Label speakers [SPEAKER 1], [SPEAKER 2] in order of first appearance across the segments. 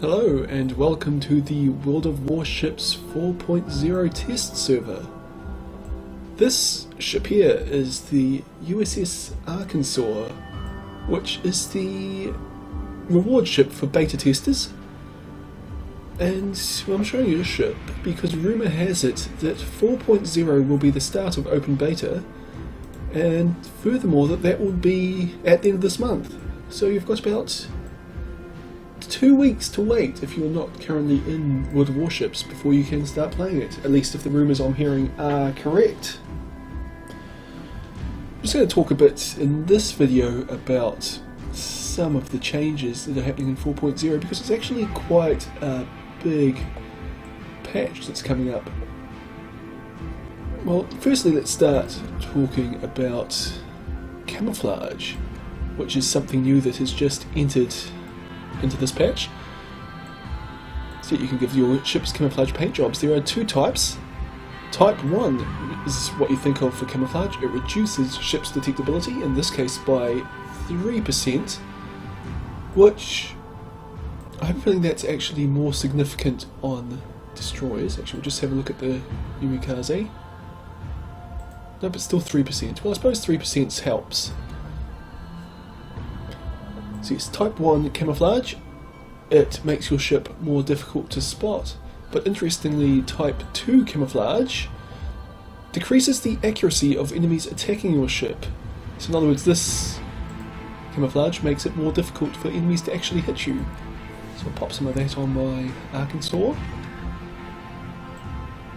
[SPEAKER 1] Hello and welcome to the World of Warships 4.0 test server. This ship here is the USS Arkansas, which is the reward ship for beta testers. And I'm showing you this ship because rumour has it that 4.0 will be the start of open beta, and furthermore that will be at the end of this month. So you've got about 2 weeks to wait if you're not currently in World of Warships before you can start playing it, at least if the rumours I'm hearing are correct. I'm just going to talk a bit in this video about some of the changes that are happening in 4.0 because it's actually quite a big patch that's coming up. Well, firstly let's start talking about camouflage, which is something new that has just entered into this patch. So you can give your ships camouflage paint jobs. There are two types. Type 1 is what you think of for camouflage. It reduces ships' detectability, in this case by 3%, which I have a feeling that's actually more significant on destroyers. Actually, we'll just have a look at the Umikaze. No, but still 3%. Well, I suppose 3% helps. So it's Type 1 camouflage. It makes your ship more difficult to spot, but interestingly Type 2 camouflage decreases the accuracy of enemies attacking your ship. So in other words, this camouflage makes it more difficult for enemies to actually hit you. So I'll pop some of that on my Arkansas.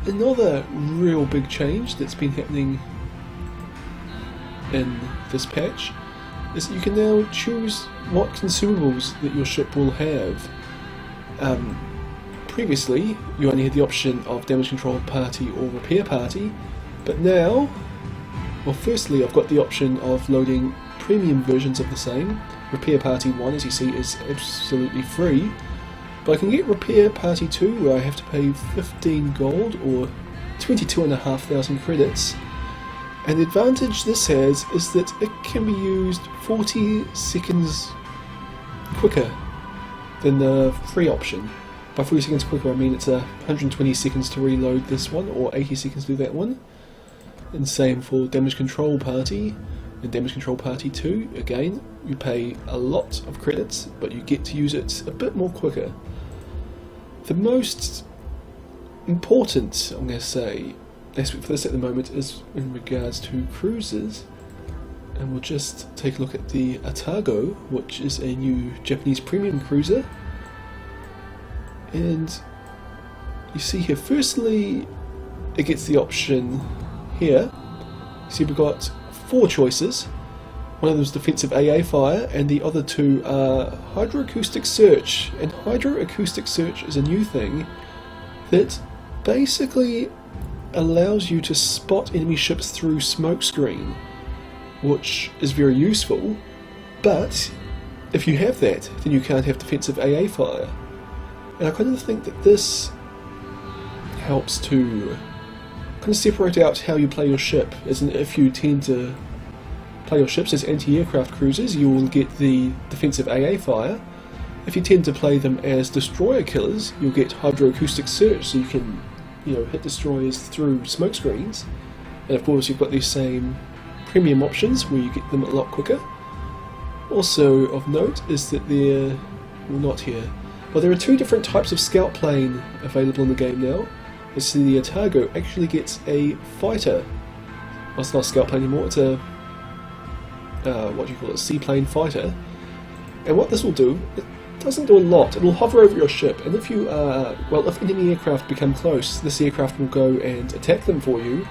[SPEAKER 1] Another real big change that's been happening in this patch is that you can now choose what consumables that your ship will have. Previously you only had the option of damage control party or repair party, but now, well, firstly I've got the option of loading premium versions of the same. Repair party 1, as you see, is absolutely free, but I can get repair party 2 where I have to pay 15 gold or 22,500 credits. And the advantage this has is that it can be used 40 seconds quicker than the free option. By 40 seconds quicker I mean it's 120 seconds to reload this one or 80 seconds to do that one. And same for damage control party and damage control party 2. Again, you pay a lot of credits but you get to use it a bit more quicker. The most important, I'm going to say, aspect for this at the moment is in regards to cruisers, and we'll just take a look at the Atago, which is a new Japanese premium cruiser. And you see here, firstly it gets the option here. See, we've got 4 choices. One of them is defensive AA fire and the other 2 are hydroacoustic search. And hydroacoustic search is a new thing that basically allows you to spot enemy ships through smokescreen, which is very useful, but if you have that then you can't have defensive AA fire. And I kind of think that this helps to kind of separate out how you play your ship, as in if you tend to play your ships as anti-aircraft cruisers you will get the defensive AA fire. If you tend to play them as destroyer killers you'll get hydroacoustic search, so you can hit destroyers through smoke screens. And of course you've got these same premium options where you get them a lot quicker. Also of note is that there are 2 different types of scout plane available in the game now. As the Atago actually gets a fighter. Well, it's not a scout plane anymore, it's a seaplane fighter. And what this will do, it doesn't do a lot. It will hover over your ship, and if if enemy aircraft become close, this aircraft will go and attack them for you.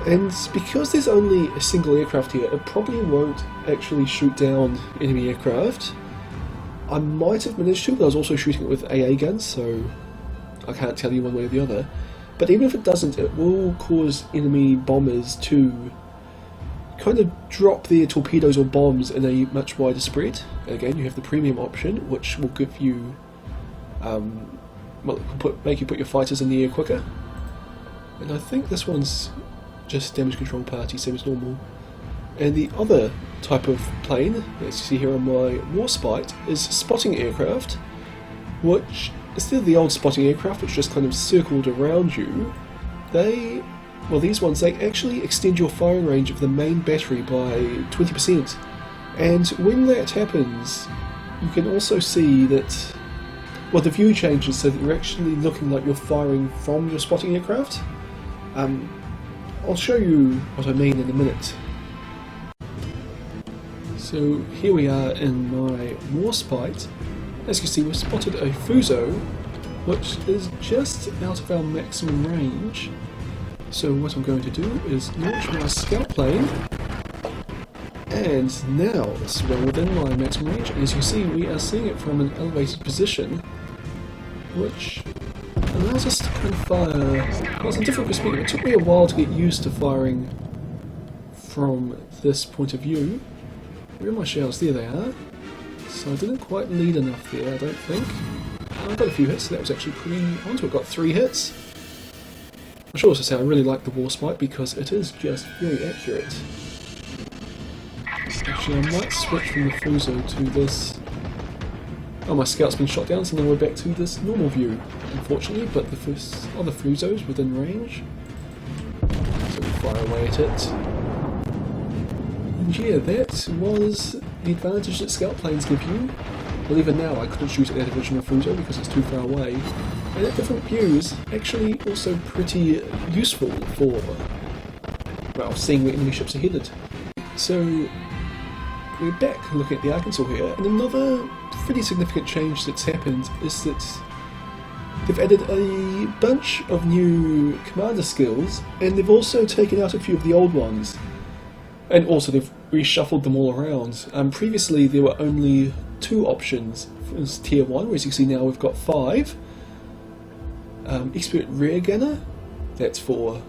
[SPEAKER 1] And because there's only a single aircraft here, it probably won't actually shoot down enemy aircraft. I might have managed to, but I was also shooting it with AA guns, so I can't tell you one way or the other. But even if it doesn't, it will cause enemy bombers to kind of drop their torpedoes or bombs in a much wider spread. And again, you have the premium option, which will give you, make you put your fighters in the air quicker. And I think this one's just damage control party, same as normal. And the other type of plane, as you see here on my Warspite, is spotting aircraft. which, instead of the old spotting aircraft which just kind of circled around you, these ones, they actually extend your firing range of the main battery by 20%. And when that happens, you can also see that, well, the view changes so that you're actually looking like you're firing from your spotting aircraft. I'll show you what I mean in a minute. So here we are in my Warspite. As you can see, we've spotted a Fuso, which is just out of our maximum range. So what I'm going to do is launch my scout plane, and now it's well within my maximum range, and as you see, we are seeing it from an elevated position, which allows us to kind of fire. Well, it's a different perspective. It took me a while to get used to firing from this point of view. Where are my shells? There they are. So I didn't quite lead enough there, I don't think. I got a few hits, so that was actually pretty onto it. Got 3 hits. I should also say I really like the Warspite because it is just very accurate. Actually, I might switch from the Fuso to this. Oh, my scout's been shot down, so now we're back to this normal view, unfortunately, but the first other Fuso's within range. So we fire away at it. And yeah, that was the advantage that scout planes give you. Well, even now I couldn't shoot at that original Fuso because it's too far away. And at different views, actually also pretty useful for, well, seeing where enemy ships are headed. So we're back looking at the Arkansas here, and another pretty significant change that's happened is that they've added a bunch of new commander skills, and they've also taken out a few of the old ones. And also they've reshuffled them all around. Previously there were only 2 options as tier 1, whereas you can see now we've got 5. Expert rear gunner, that's for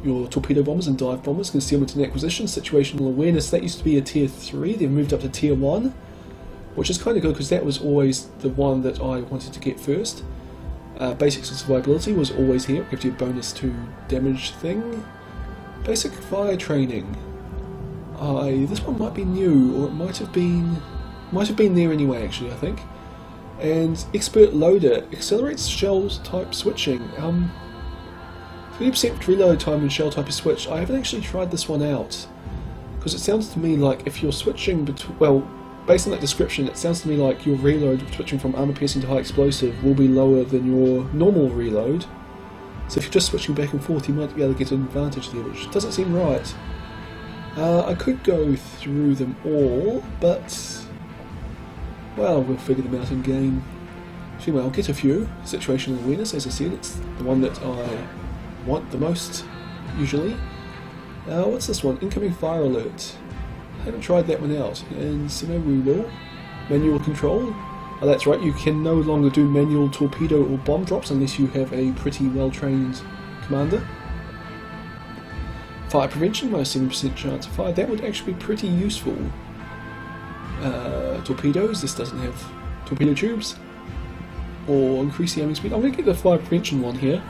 [SPEAKER 1] your torpedo bombers and dive bombers, concealment and acquisition, situational awareness, that used to be a tier 3, they've moved up to tier 1, which is kind of good because that was always the one that I wanted to get first. Basics of survivability was always here, it gives you a bonus to damage thing. Basic fire training, this one might be new, or it might have been there anyway actually, I think. And expert loader accelerates shell type switching. 30% reload time when shell type is switched. I haven't actually tried this one out because it sounds to me like if you're switching between, well, based on that description, it sounds to me like your reload switching from armor piercing to high explosive will be lower than your normal reload. So if you're just switching back and forth, you might be able to get an advantage there, which doesn't seem right. I could go through them all, but well, we'll figure them out in game. Anyway, I'll get a few. Situational awareness, as I said, it's the one that I want the most, usually. What's this one? Incoming fire alert. I haven't tried that one out, and so maybe we will. Manual control. Oh, that's right, you can no longer do manual torpedo or bomb drops unless you have a pretty well-trained commander. Fire prevention, minus 7% chance of fire. That would actually be pretty useful. Torpedoes, this doesn't have torpedo tubes. Or increase the aiming speed. I'm going to get the fire prevention one here.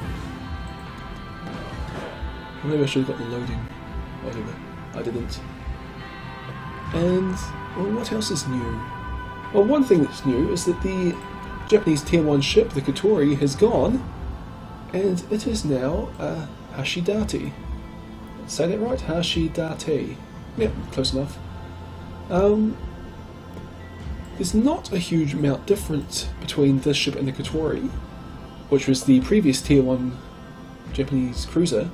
[SPEAKER 1] Maybe I should have got the loading. Whatever, I didn't. And, well, what else is new? Well, one thing that's new is that the Japanese tier 1 ship, the Katori, has gone, and it is now Hashidate. Say that right? Hashidate. Yep, close enough. There's not a huge amount different between this ship and the Katori, which was the previous tier 1 Japanese cruiser.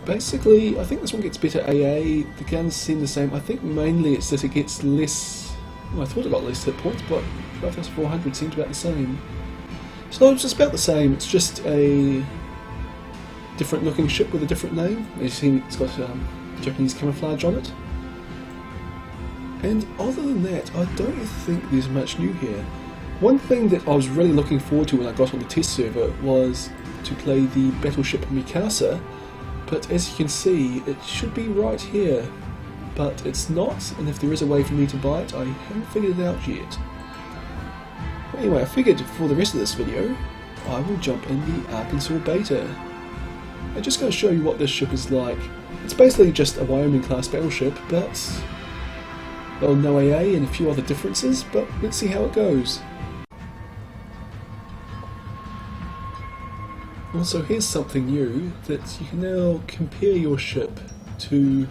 [SPEAKER 1] Basically, I think this one gets better AA, the guns seem the same. I think mainly it's that it gets less, well, I thought it got less hit points, but 5,400 seemed about the same. So it's just about the same, it's just a different looking ship with a different name. As you see, it's got Japanese camouflage on it. And other than that, I don't think there's much new here. One thing that I was really looking forward to when I got on the test server was to play the battleship Mikasa, but as you can see, it should be right here, but it's not, and if there is a way for me to buy it, I haven't figured it out yet. Anyway, I figured for the rest of this video, I will jump in the Arkansas beta. I'm just going to show you what this ship is like. It's basically just a Wyoming class battleship, but well, no AA and a few other differences, but let's see how it goes. Also, here's something new, that you can now compare your ship to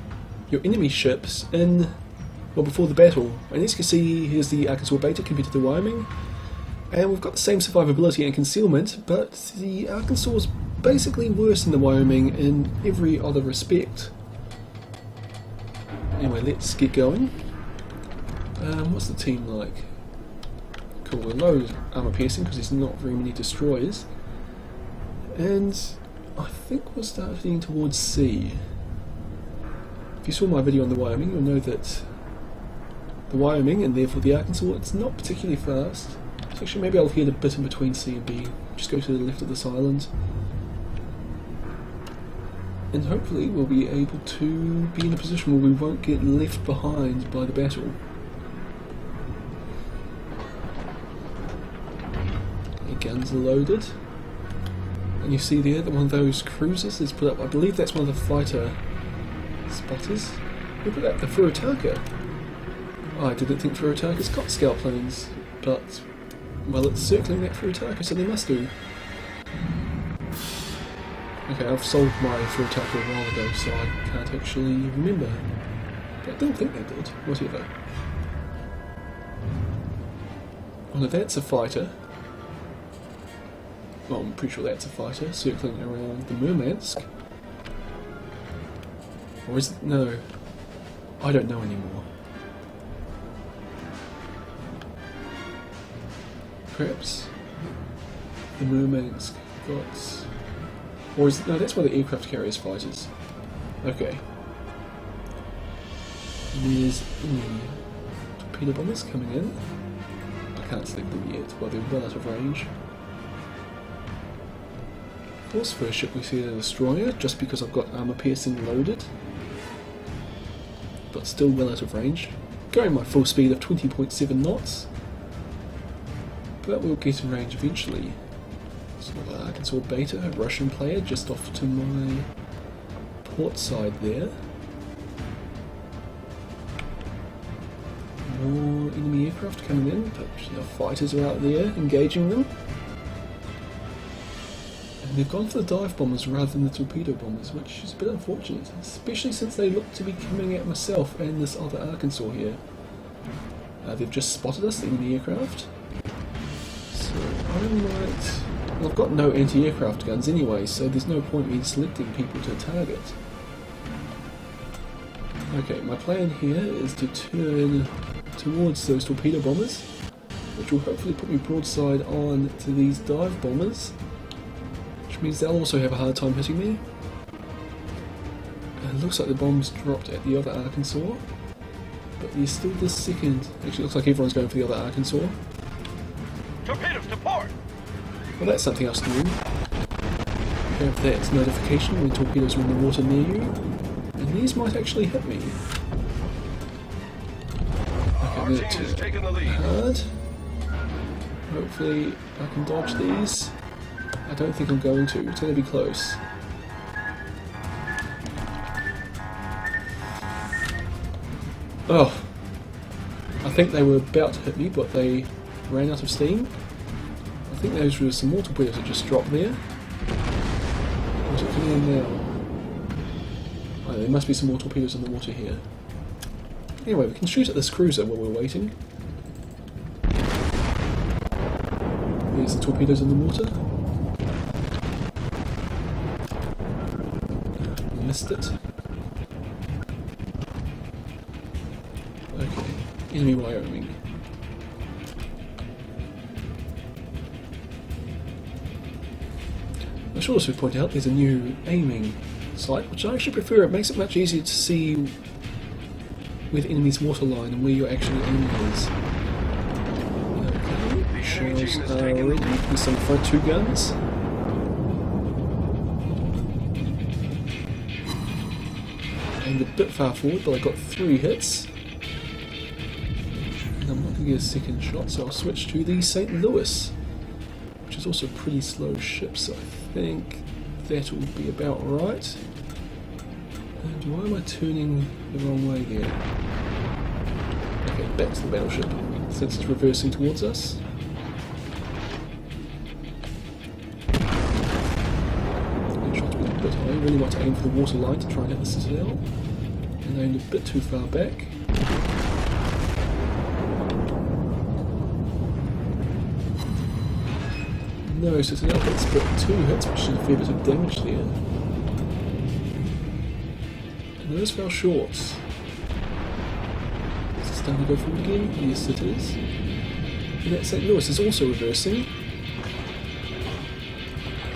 [SPEAKER 1] your enemy ships before the battle. And as you can see, here's the Arkansas Beta compared to the Wyoming. And we've got the same survivability and concealment, but the Arkansas is basically worse than the Wyoming in every other respect. Anyway, let's get going. What's the team like? Cool, we're low armour piercing because there's not very many destroyers. And I think we'll start heading towards sea. If you saw my video on the Wyoming, you'll know that the Wyoming, and therefore the Arkansas, it's not particularly fast. So actually maybe I'll head a bit in between C and B. Just go to the left of this island. And hopefully we'll be able to be in a position where we won't get left behind by the battle. The guns are loaded. And you see there that one of those cruisers is put up. I believe that's one of the fighter spotters. Who put up the Furutaka? Oh, I didn't think Furutaka's got scout planes, but well, it's circling that Furutaka, so they must do. Okay, I've sold my Furutaka a while ago, so I can't actually remember. But I don't think they did. Whatever. Oh no, that's a fighter. Well, I'm pretty sure that's a fighter circling around the Murmansk. Or is it? No. I don't know anymore. Perhaps the Murmansk got... Or is it... No, that's why the aircraft carriers fighters. Okay. And there's torpedo bombers coming in. I can't select them yet, well they're well out of range. Of course, first ship we see a destroyer, just because I've got armour piercing loaded. But still well out of range. Going my full speed of 20.7 knots. But we'll get in range eventually. So Arkansas Beta, a Russian player, just off to my port side there. More enemy aircraft coming in, but the fighters are out there engaging them. And they've gone for the dive bombers rather than the torpedo bombers, which is a bit unfortunate, especially since they look to be coming at myself and this other Arkansas here. They've just spotted us, the enemy aircraft. So I might... Well, I've got no anti-aircraft guns anyway, so there's no point in me selecting people to target. Okay, my plan here is to turn towards those torpedo bombers, which will hopefully put me broadside on to these dive bombers, which means they'll also have a hard time hitting me. And it looks like the bombs dropped at the other Arkansas, but there's still the second. Actually, it looks like everyone's going for the other Arkansas.
[SPEAKER 2] Torpedoes to port!
[SPEAKER 1] Well, that's something else new. You have that notification when torpedoes are in the water near you, and these might actually hit me. Okay, I'm going to turn hard. Hopefully I can dodge these. I don't think I'm going to. It's going to be close. Oh, I think they were about to hit me, but they ran out of steam. I think those were some more torpedoes that just dropped there. What's it coming in now? Oh, there must be some more torpedoes in the water here. Anyway, we can shoot at this cruiser while we're waiting. There's the torpedoes in the water. Missed it. Okay, enemy Wyoming. I should also point out there's a new aiming sight, which I actually prefer. It makes it much easier to see where the enemy's waterline and where you're actually aiming is. Okay, shells are ready with some front two guns. Aimed a bit far forward, but I got 3 hits. And I'm not going to get a second shot, so I'll switch to the St. Louis, which is also a pretty slow ship, so I think that will be about right. And why am I turning the wrong way there? Okay, back to the battleship, since it's reversing towards us. bit high. Really want to aim for the water line to try and hit the citadel. And aimed a bit too far back. No citadel hits, but 2 hits, which is a fair bit of damage there. And those fell short. Is it starting to go forward again? Yes, it is. And that St. Louis is also reversing.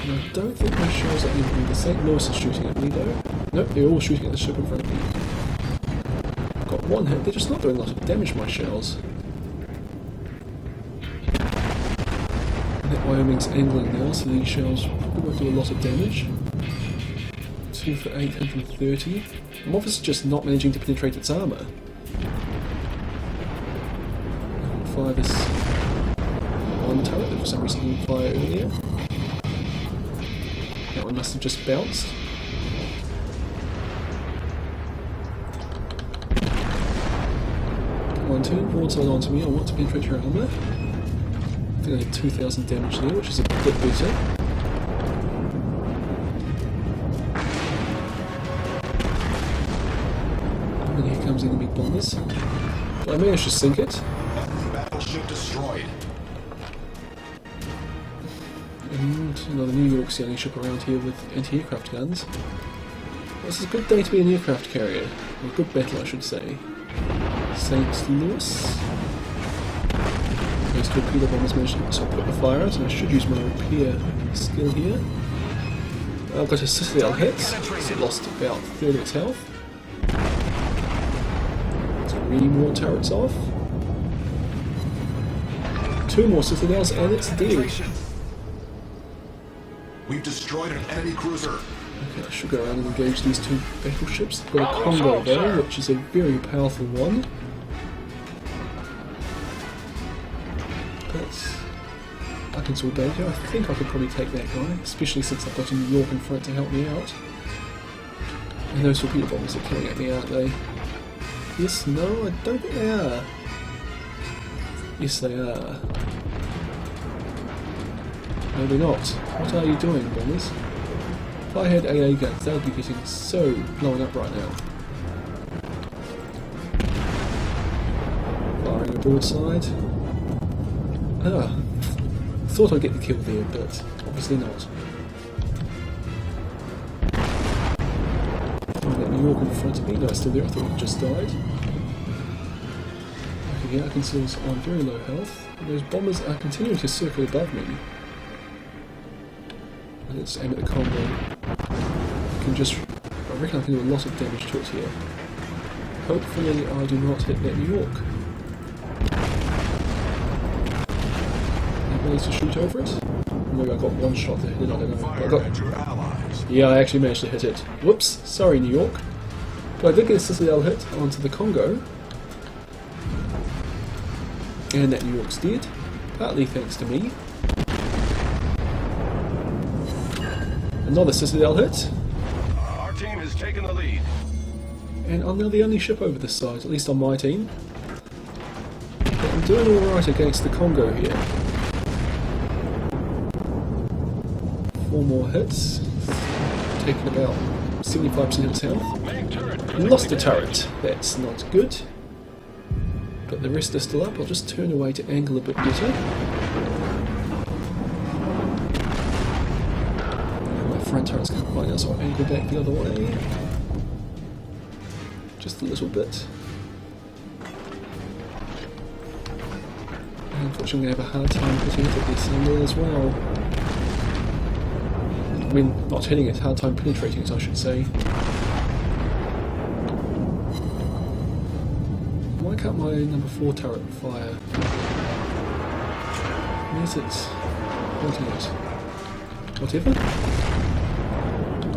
[SPEAKER 1] And I don't think my shells are aiming. The St. Louis is shooting at me though. Nope, they're all shooting at the ship in front of me. Got 1 hit, they're just not doing a lot of damage, my shells. And that Wyoming's angling now, so these shells probably won't do a lot of damage. 2 for 830. I'm obviously just not managing to penetrate its armour. 5 is 1 turret that for some reason didn't fire earlier. That one must have just bounced. Come on, turn broadside onto me. I want to penetrate your armour. I think I did 2,000 damage there, which is a bit better. And here comes enemy bombers. But I managed to sink it.
[SPEAKER 3] Battleship destroyed.
[SPEAKER 1] And another New York's the only ship around here with anti-aircraft guns. This is a good day to be an aircraft carrier. Or a good battle, I should say. St. Louis. Those torpedo bombers managed to put the fire out, and I should use my repair skill here. I've got a citadel hit, so it lost about 1/3 of its health. 3 more turrets off. 2 more citadels, and it's dead.
[SPEAKER 3] We've destroyed an enemy cruiser.
[SPEAKER 1] Okay, I should go around and engage these 2 battleships. They've got a Congo though, which is a very powerful one. But Arkansas Danger, I think I could probably take that guy, especially since I've got a New York in front to help me out. And those torpedo bombers are coming at me, aren't they? Yes, no, I don't think they are. Yes, they are. No, they're not. What are you doing, bombers? If I had AA guns, they would be getting so blown up right now. Firing a broadside. Ah, thought I'd get the kill there, but obviously not. Firing that New York in front of me. No, it's still there. I thought it just died. Okay, the Arkansas is on very low health. And those bombers are continuing to circle above me. Let's aim at the combo. I reckon I can do a lot of damage to it here. Hopefully I do not hit that New York. I managed to shoot over it. Maybe I got 1 shot to hit it, I don't know. But yeah, I actually managed to hit it. Whoops, sorry New York. But I did get a citadel hit onto the Congo. And that New York's dead. Partly thanks to me. Another citadel hit.
[SPEAKER 2] Our team has taken the lead.
[SPEAKER 1] And I'm now the only ship over this side, at least on my team. But I'm doing alright against the Congo here. 4 more hits. Taking about 75% of its health.
[SPEAKER 2] Main turret.
[SPEAKER 1] Lost a turret. That's not good. But the rest are still up. I'll just turn away to angle a bit better. Front turret's going quite now, so I'll angle back the other way. Just a little bit. And unfortunately, I'm going to have a hard time hitting it at this angle as well. I mean, not hitting it, hard time penetrating it, I should say. Why can't my number 4 turret fire? Where's it? Pointing it. Whatever.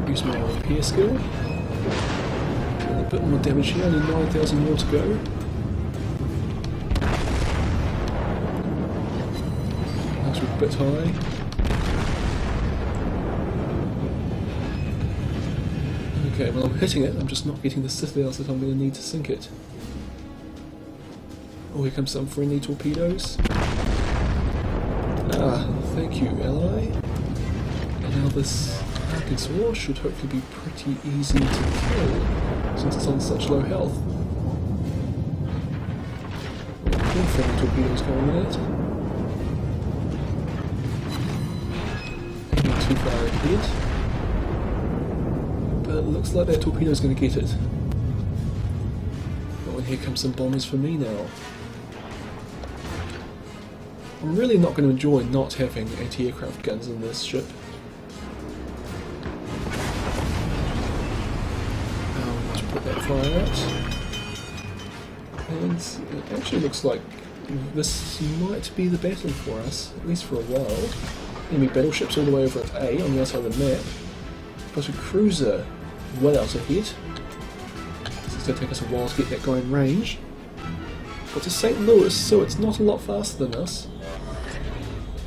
[SPEAKER 1] Use my repair skill. A bit more damage here, only 9,000 more to go. That's a bit high. Okay, well I'm hitting it, I'm just not getting the citadels that I'm going to need to sink it. Oh, here comes some friendly torpedoes. Ah, thank you, ally. And now this Arkansas should hopefully be pretty easy to kill since it's on such low health. Good friendly torpedoes going at it. Aiming too far ahead. But it looks like that torpedo's going to get it. Oh, and here comes some bombers for me now. I'm really not going to enjoy not having anti-aircraft guns in this ship. To put that fire out. And it actually looks like this might be the battle for us, at least for a while. Enemy battleships all the way over at A on the outside of the map. Got a cruiser well out ahead. It's going to take us a while to get that guy in range. Got to St. Louis, so it's not a lot faster than us.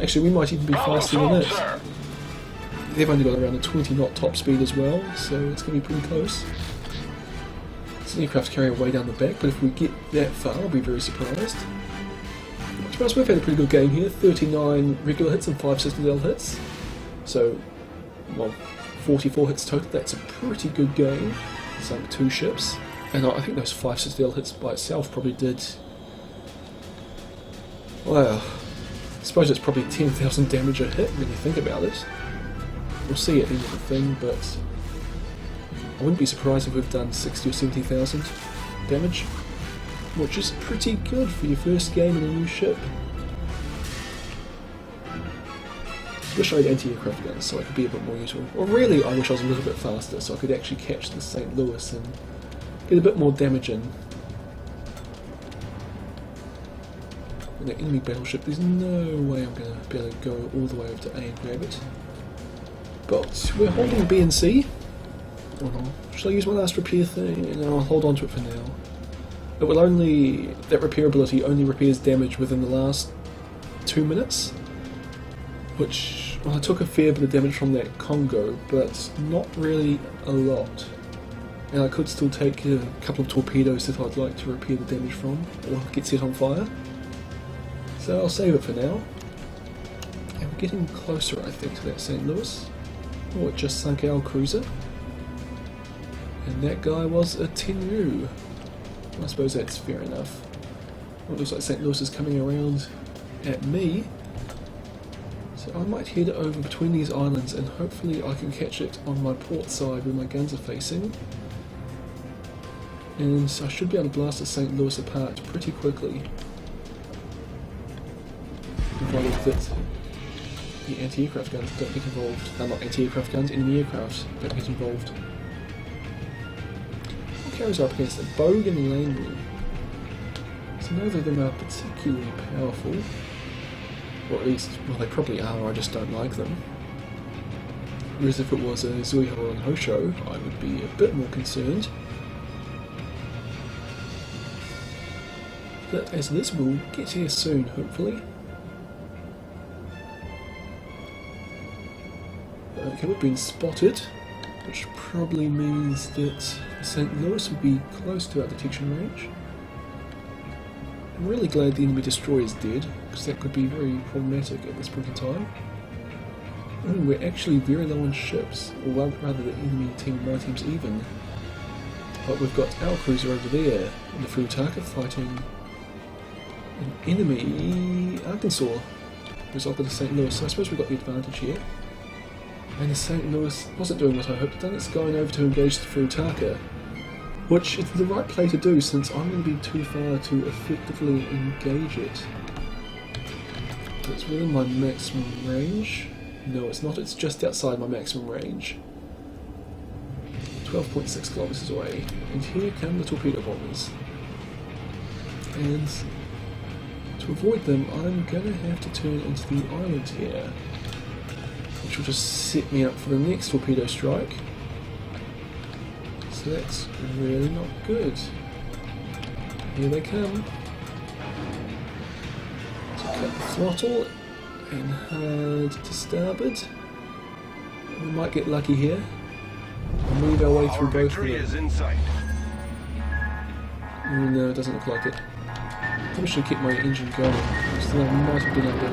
[SPEAKER 1] Actually, we might even be faster than it. They've only got around a 20 knot top speed as well, so it's going to be pretty close. It's an aircraft carrier way down the back, but if we get that far, I'll be very surprised. To be honest, we've had a pretty good game here. 39 regular hits and 5 Citadel hits. So, well, 44 hits total. That's a pretty good game. Sunk 2 ships. And I think those 5 Citadel hits by itself probably did... well, I suppose it's probably 10,000 damage a hit when you think about it. We'll see at the end of the thing, but I wouldn't be surprised if we've done 60 or 70,000 damage, which is pretty good for your first game in a new ship. I wish I had anti-aircraft guns so I could be a bit more useful. Or really, I wish I was a little bit faster so I could actually catch the St. Louis and get a bit more damage in. And the enemy battleship, there's no way I'm going to be able to go all the way over to A and grab it. But we're holding B and C. Oh no. Shall I use my last repair thing? And I'll hold on to it for now. It will only... that repair ability only repairs damage within the last 2 minutes. Which... well, I took a fair bit of damage from that Congo, but not really a lot. And I could still take a couple of torpedoes that I'd like to repair the damage from, or get set on fire. So I'll save it for now. And we're getting closer, I think, to that St. Louis. Oh, it just sunk our cruiser. And that guy was a Tenru. I suppose that's fair enough. Well, it looks like St. Louis is coming around at me. So I might head over between these islands and hopefully I can catch it on my port side where my guns are facing. And I should be able to blast the St. Louis apart pretty quickly. Provided that the anti-aircraft guns don't get involved. Not anti-aircraft guns, enemy aircraft don't get involved. What carriers are up against it? Bogue and Langley. So neither of them are particularly powerful. Or at least, well, they probably are, I just don't like them. Whereas if it was a Zuiho and Hosho, I would be a bit more concerned. But as this will get here soon, hopefully. Okay, we've been spotted, which probably means that St. Louis will be close to our detection range. I'm really glad the enemy destroyer is dead, because that could be very problematic at this point in time. Ooh, we're actually very low on ships, or rather the enemy team and my team's even. But we've got our cruiser over there in the Furutaka fighting an enemy Arkansas, who's up at the St. Louis, so I suppose we've got the advantage here. And the St. Louis wasn't doing what I hoped it done, it's going over to engage the Furutaka, which is the right play to do since I'm going to be too far to effectively engage it. So it's within my maximum range. No, it's not, it's just outside my maximum range. 12.6 kilometers away. And here come the torpedo bombers. And to avoid them, I'm going to have to turn into the island here, which will just set me up for the next torpedo strike. So that's really not good. Here they come. So cut the throttle and hard to starboard. We might get lucky here. We'll move our way through both of them. No, it doesn't look like it. Probably should keep my engine going. Still, I might have been able to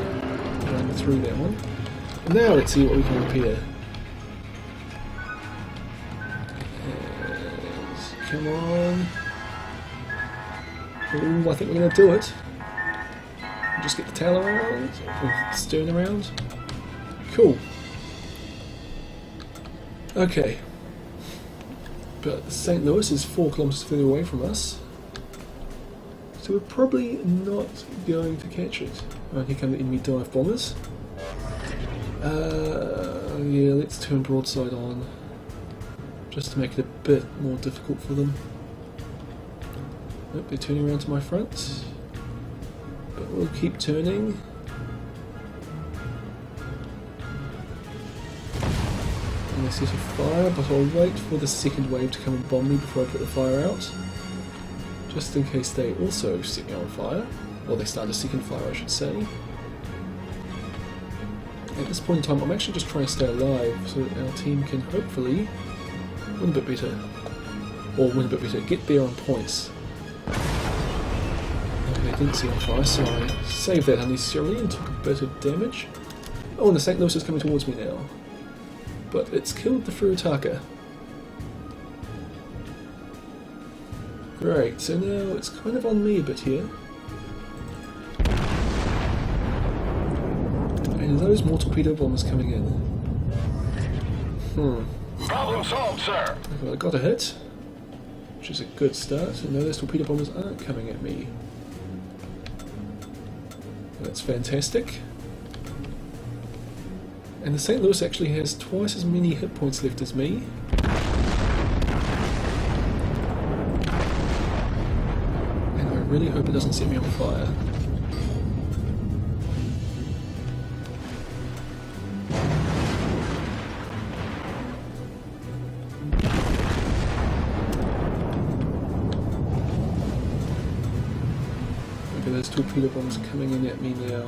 [SPEAKER 1] run through that one. Now let's see what we can repair. come on. Ooh, I think we're going to do it. Just get the tail around, or stern around. Cool. Okay. But St. Louis is 4 kilometers further away from us. So we're probably not going to catch it. Oh, here come the enemy dive bombers. Yeah, let's turn broadside on. Just to make it a bit more difficult for them. Nope, they're turning around to my front. But we'll keep turning. And I set a fire, but I'll wait for the second wave to come and bomb me before I put the fire out. Just in case they also set me on fire. Or they start a second fire, I should say. At this point in time, I'm actually just trying to stay alive so that our team can hopefully win a bit better. Or win a bit better, get there on points. Okay, didn't see on fire, so I saved that unnecessarily and took a bit of damage. Oh, and the St. Louis is coming towards me now. But it's killed the Furutaka. Great, so now it's kind of on me a bit here. And those more torpedo bombers coming in.
[SPEAKER 2] Problem solved, sir.
[SPEAKER 1] Okay, I got a hit, which is a good start. And now those torpedo bombers aren't coming at me. That's fantastic. And the St. Louis actually has twice as many hit points left as me. And I really hope it doesn't set me on fire. Okay, those torpedo bombs are coming in at me now.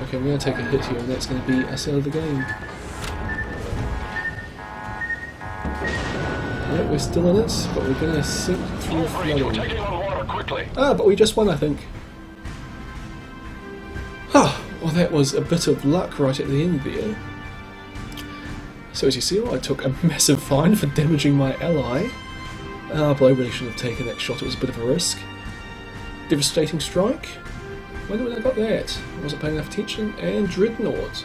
[SPEAKER 1] Okay, we're going to take a hit here, and that's going to be us out of the game. Yep, we're still in it, but we're going to sink through flooding.
[SPEAKER 2] Taking on water quickly.
[SPEAKER 1] Ah, but we just won, I think. Ah, well, that was a bit of luck right at the end there. So as you see, I took a massive fine for damaging my ally. Ah, but I really should have taken that shot, it was a bit of a risk. Devastating strike. Wonder when I got that. I wasn't paying enough attention. And Dreadnought.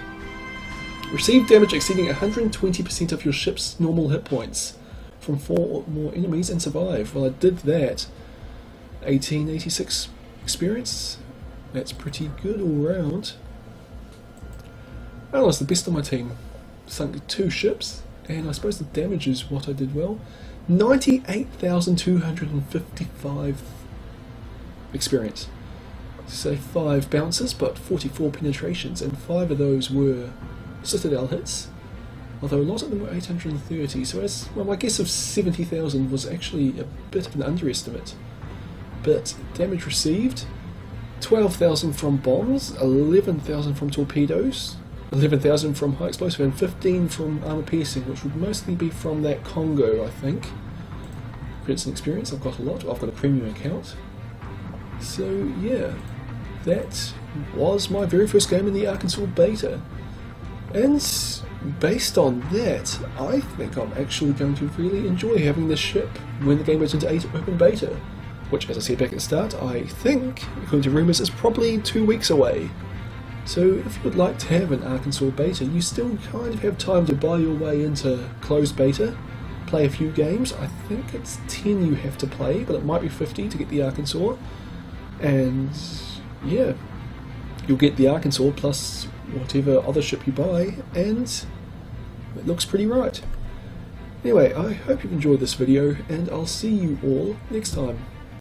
[SPEAKER 1] Receive damage exceeding 120% of your ship's normal hit points from 4 or more enemies and survive. Well, I did that. 1886 experience. That's pretty good all round. I was the best on my team. Sunk 2 ships, and I suppose the damage is what I did well. 98,255 experience. So 5 bounces, but 44 penetrations, and 5 of those were Citadel hits. Although a lot of them were 830, so as, well, my guess of 70,000 was actually a bit of an underestimate. But damage received, 12,000 from bombs, 11,000 from torpedoes, 11,000 from high explosive, and 15 from armor piercing, which would mostly be from that Congo, I think. Credits and experience, I've got a lot. I've got a premium account. So yeah, that was my very first game in the Arkansas beta. And based on that, I think I'm actually going to really enjoy having this ship when the game goes into open beta. Which, as I said back at the start, I think, according to rumours, is probably 2 weeks away. So if you would like to have an Arkansas beta, you still kind of have time to buy your way into closed beta, play a few games. I think it's 10 you have to play, but it might be 50 to get the Arkansas. And yeah, you'll get the Arkansas plus whatever other ship you buy, and it looks pretty right. Anyway, I hope you've enjoyed this video, and I'll see you all next time.